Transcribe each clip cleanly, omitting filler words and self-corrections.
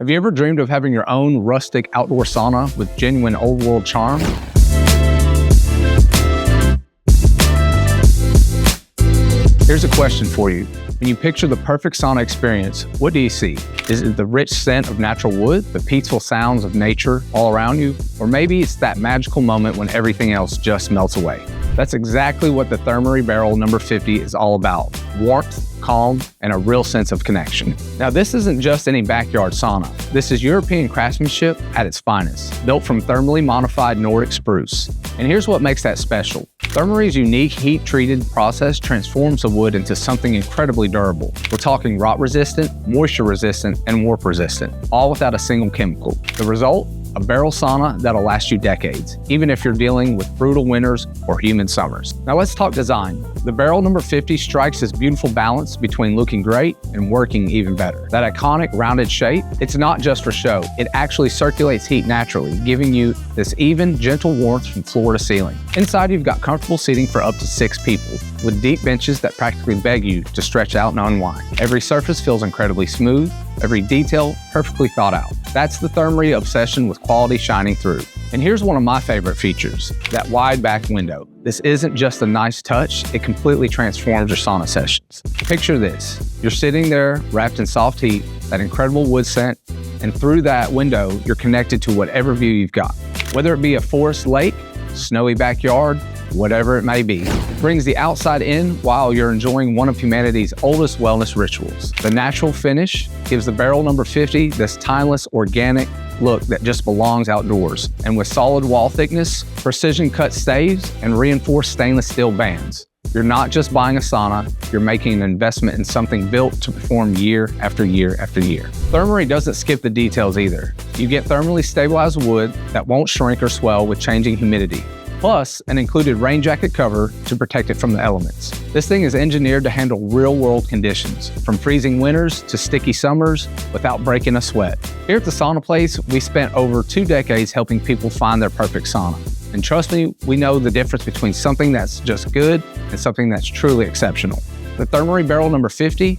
Have you ever dreamed of having your own rustic outdoor sauna with genuine old world charm? Here's a question for you. When you picture the perfect sauna experience, what do you see? Is it the rich scent of natural wood, the peaceful sounds of nature all around you? Or maybe it's that magical moment when everything else just melts away. That's exactly what the Thermory Barrel No. 50 is all about. Warmth, calm, and a real sense of connection. Now, this isn't just any backyard sauna. This is European craftsmanship at its finest, built from thermally modified Nordic spruce. And here's what makes that special. Thermory's unique heat-treated process transforms the wood into something incredibly durable. We're talking rot-resistant, moisture-resistant, and warp-resistant, all without a single chemical. The result? A barrel sauna that'll last you decades, even if you're dealing with brutal winters or humid summers. Now let's talk design. The Barrel No. 50 strikes this beautiful balance between looking great and working even better. That iconic rounded shape, it's not just for show. It actually circulates heat naturally, giving you this even, gentle warmth from floor to ceiling. Inside, you've got comfortable seating for up to 6 people, with deep benches that practically beg you to stretch out and unwind. Every surface feels incredibly smooth, every detail perfectly thought out. That's the Thermory obsession with quality shining through. And here's one of my favorite features, that wide back window. This isn't just a nice touch, it completely transforms your sauna sessions. Picture this, you're sitting there wrapped in soft heat, that incredible wood scent, and through that window, you're connected to whatever view you've got. Whether it be a forest lake, snowy backyard, whatever it may be. It brings the outside in while you're enjoying one of humanity's oldest wellness rituals. The natural finish gives the Barrel No. 50 this timeless, organic look that just belongs outdoors. And with solid wall thickness, precision cut staves, and reinforced stainless steel bands, you're not just buying a sauna, you're making an investment in something built to perform year after year after year. Thermory doesn't skip the details either. You get thermally stabilized wood that won't shrink or swell with changing humidity, plus an included rain jacket cover to protect it from the elements. This thing is engineered to handle real-world conditions, from freezing winters to sticky summers without breaking a sweat. Here at the Sauna Place, we spent over 2 decades helping people find their perfect sauna. And trust me, we know the difference between something that's just good and something that's truly exceptional. The Thermory Barrel No. 50,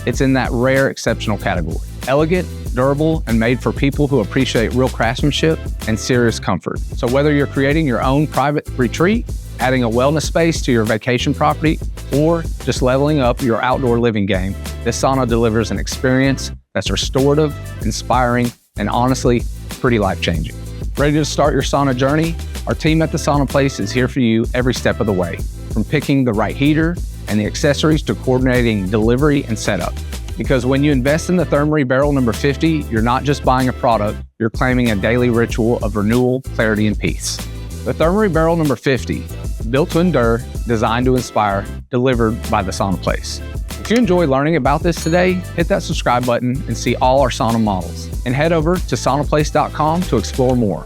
it's in that rare exceptional category. Elegant, durable, and made for people who appreciate real craftsmanship and serious comfort. So whether you're creating your own private retreat, adding a wellness space to your vacation property, or just leveling up your outdoor living game, this sauna delivers an experience that's restorative, inspiring, and honestly, pretty life-changing. Ready to start your sauna journey? Our team at the Sauna Place is here for you every step of the way, from picking the right heater and the accessories to coordinating delivery and setup. Because when you invest in the Thermory Barrel No. 50, you're not just buying a product, you're claiming a daily ritual of renewal, clarity, and peace. The Thermory Barrel No. 50, built to endure, designed to inspire, delivered by the Sauna Place. If you enjoy learning about this today, hit that subscribe button and see all our sauna models. And head over to saunaplace.com to explore more.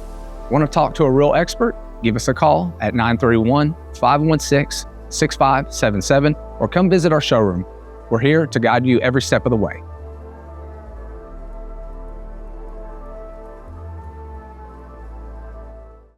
Want to talk to a real expert? Give us a call at 931-516-6577 or come visit our showroom. We're here to guide you every step of the way.